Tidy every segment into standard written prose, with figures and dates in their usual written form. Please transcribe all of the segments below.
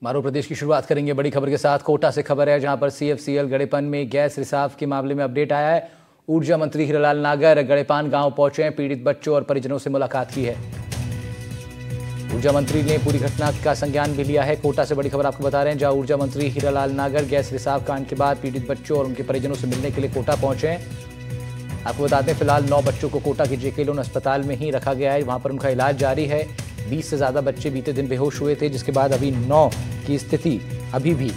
मारो प्रदेश की शुरुआत करेंगे बड़ी खबर के साथ। कोटा से खबर है, जहां पर CFCL गड़ेपन में गैस रिसाव के मामले में अपडेट आया है। ऊर्जा मंत्री हीरालाल नागर गड़ेपान गांव पहुंचे हैं, पीड़ित बच्चों और परिजनों से मुलाकात की है। ऊर्जा मंत्री ने पूरी घटना का संज्ञान भी लिया है। कोटा से बड़ी खबर आपको बता रहे हैं, जहां ऊर्जा मंत्री हीरालाल नागर गैस रिसाव कांड के बाद पीड़ित बच्चों और उनके परिजनों से मिलने के लिए कोटा पहुंचे हैं। आपको बता दें, फिलहाल 9 बच्चों को कोटा के JK लोन अस्पताल में ही रखा गया है, वहां पर उनका इलाज जारी है। 20 से ज्यादा बच्चे बीते दिन बेहोश हुए थे, जिसके बाद अभी 9 की स्थिति अभी भी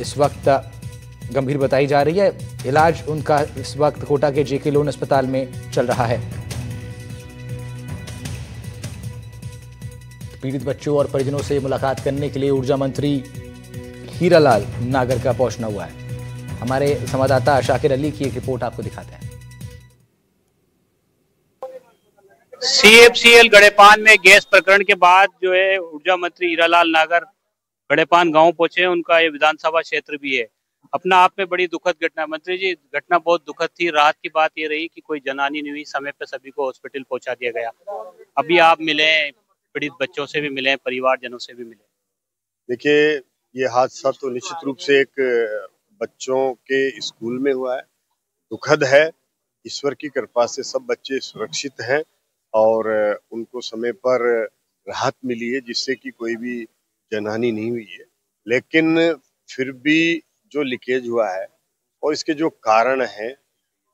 इस वक्त गंभीर बताई जा रही है। इलाज उनका इस वक्त कोटा के JK लोन अस्पताल में चल रहा है। पीड़ित बच्चों और परिजनों से मुलाकात करने के लिए ऊर्जा मंत्री हीरालाल नागर का पहुंचना हुआ है। हमारे संवाददाता शाकिर अली की एक रिपोर्ट आपको दिखाते हैं। CFCL गड़ेपान में गैस प्रकरण के बाद जो है ऊर्जा मंत्री हीरालाल नागर गड़ेपान गांव पहुंचे हैं। उनका ये विधानसभा क्षेत्र भी है। अपना आप में बड़ी दुखद घटना। मंत्री जी, घटना बहुत दुखद थी। राहत की बात ये रही कि कोई जनहानि नहीं हुई, समय पे सभी को हॉस्पिटल पहुंचा दिया गया। अभी आप मिले, पीड़ित बच्चों से भी मिले, परिवारजनों से भी मिले। देखिए, ये हादसा तो निश्चित रूप से एक बच्चों के स्कूल में हुआ है, दुखद है। ईश्वर की कृपा से सब बच्चे सुरक्षित हैं और उनको समय पर राहत मिली है, जिससे कि कोई भी जनहानि नहीं हुई है। लेकिन फिर भी जो लीकेज हुआ है और इसके जो कारण हैं,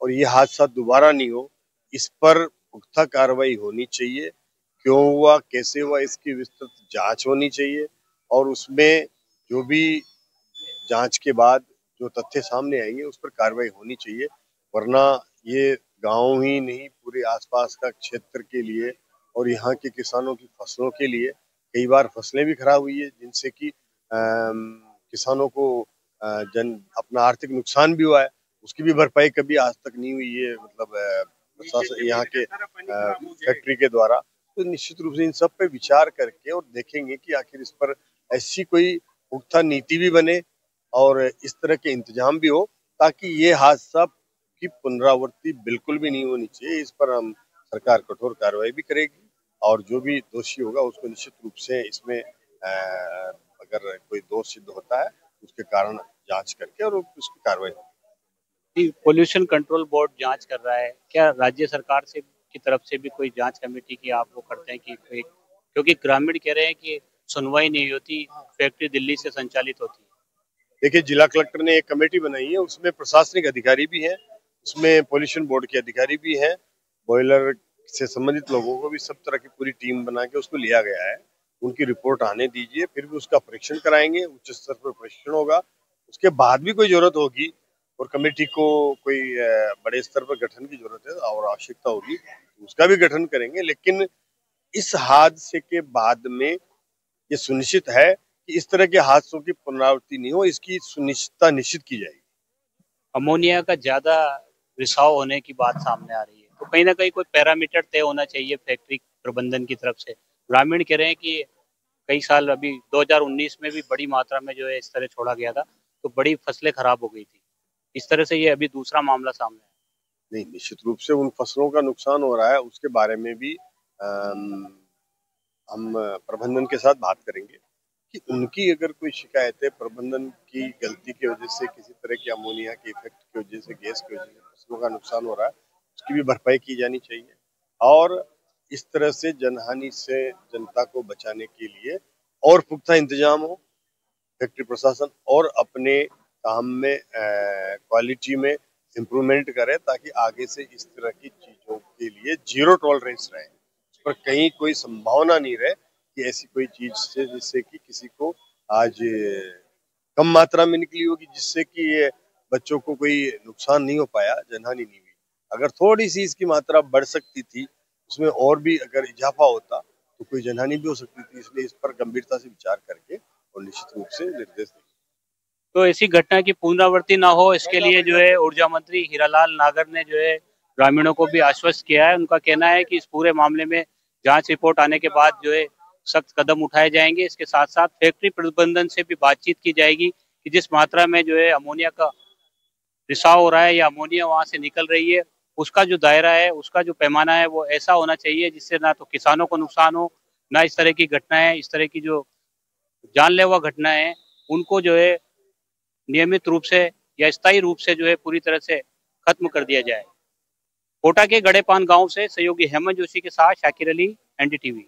और ये हादसा दोबारा नहीं हो, इस पर पुख्ता कार्रवाई होनी चाहिए। क्यों हुआ, कैसे हुआ, इसकी विस्तृत जांच होनी चाहिए और उसमें जो भी जांच के बाद जो तथ्य सामने आएंगे उस पर कार्रवाई होनी चाहिए। वरना ये गांव ही नहीं, पूरे आसपास का क्षेत्र के लिए और यहाँ के किसानों की फसलों के लिए कई बार फसलें भी खराब हुई है, जिनसे कि किसानों को अपना आर्थिक नुकसान भी हुआ है। उसकी भी भरपाई कभी आज तक नहीं हुई है, मतलब प्रशासन यहाँ के फैक्ट्री के द्वारा। तो निश्चित रूप से इन सब पे विचार करके और देखेंगे कि आखिर इस पर ऐसी कोई पुख्ता नीति भी बने और इस तरह के इंतजाम भी हो, ताकि ये हादसा की पुनरावृत्ति बिल्कुल भी नहीं होनी चाहिए। इस पर हम सरकार कठोर कार्रवाई भी करेगी और जो भी दोषी होगा उसको निश्चित रूप से इसमें अगर कोई दोष सिद्ध होता है उसके कारण जांच करके और उसकी कार्रवाई होगी। पोल्यूशन कंट्रोल बोर्ड जांच कर रहा है, क्या राज्य सरकार से की तरफ से भी कोई जांच कमेटी की आप वो करते हैं कि कोई, क्योंकि ग्रामीण कह रहे हैं कि सुनवाई नहीं होती, फैक्ट्री दिल्ली से संचालित होती है। देखिए, जिला कलेक्टर ने एक कमेटी बनाई है, उसमें प्रशासनिक अधिकारी भी हैं, उसमें पोल्यूशन बोर्ड के अधिकारी भी हैं, बॉयलर से संबंधित लोगों को भी, सब तरह की पूरी टीम बना के उसको लिया गया है। उनकी रिपोर्ट आने दीजिए, फिर भी उसका परीक्षण कराएंगे, उच्च स्तर पर परीक्षण होगा। उसके बाद भी कोई जरूरत होगी और कमेटी को कोई बड़े स्तर पर गठन की जरूरत है और आवश्यकता होगी, उसका भी गठन करेंगे। लेकिन इस हादसे के बाद में ये सुनिश्चित है कि इस तरह के हादसों की पुनरावृत्ति नहीं हो, इसकी सुनिश्चितता निश्चित की जाएगी। अमोनिया का ज्यादा रिसाव होने की बात सामने आ रही है, तो कहीं ना कहीं कोई पैरामीटर तय होना चाहिए फैक्ट्री प्रबंधन की तरफ से। ग्रामीण कह रहे हैं कि कई साल, अभी 2019 में भी बड़ी मात्रा में जो है इस तरह छोड़ा गया था, तो बड़ी फसलें खराब हो गई थी। इस तरह से ये अभी दूसरा मामला सामने है। नहीं, निश्चित रूप से उन फसलों का नुकसान हो रहा है, उसके बारे में भी हम प्रबंधन के साथ बात करेंगे कि उनकी अगर कोई शिकायत है प्रबंधन की गलती की वजह से, किसी तरह की अमोनिया के इफेक्ट की वजह से, गैस की वजह से फसलों का नुकसान हो रहा है, उसकी भी भरपाई की जानी चाहिए। और इस तरह से जनहानि से जनता को बचाने के लिए और पुख्ता इंतजाम हो, फैक्ट्री प्रशासन और अपने काम में क्वालिटी में इम्प्रूवमेंट करे, ताकि आगे से इस तरह की चीजों के लिए जीरो टॉलरेंस रहे। उस पर कहीं कोई संभावना नहीं रहे कि ऐसी कोई चीज से जिससे कि किसी को आज कम मात्रा में निकली होगी, जिससे कि ये बच्चों को कोई नुकसान नहीं हो पाया, जनहानि नहीं हुई। अगर थोड़ी सी इसकी मात्रा बढ़ सकती थी, उसमें और भी अगर इजाफा होता तो कोई जनहानि भी हो सकती थी। इसलिए इस पर गंभीरता से विचार करके और निश्चित रूप से निर्देश देंगे। तो ऐसी घटना की पुनरावृत्ति ना हो, इसके लिए जो है ऊर्जा मंत्री हीरालाल नागर ने जो है ग्रामीणों को भी आश्वस्त किया है। उनका कहना है कि इस पूरे मामले में जांच रिपोर्ट आने के बाद जो है सख्त कदम उठाए जाएंगे। इसके साथ साथ फैक्ट्री प्रबंधन से भी बातचीत की जाएगी कि जिस मात्रा में जो है अमोनिया का रिसाव हो रहा है या अमोनिया वहां से निकल रही है, उसका जो दायरा है, उसका जो पैमाना है, वो ऐसा होना चाहिए जिससे ना तो किसानों को नुकसान हो, ना इस तरह की घटनाएं, इस तरह की जो जानलेवा घटनाएं हैं उनको जो है नियमित रूप से या स्थायी रूप से जो है पूरी तरह से खत्म कर दिया जाए। कोटा के गड़ेपान गांव से सहयोगी हेमंत जोशी के साथ शाकिर अली, एनडीटीवी।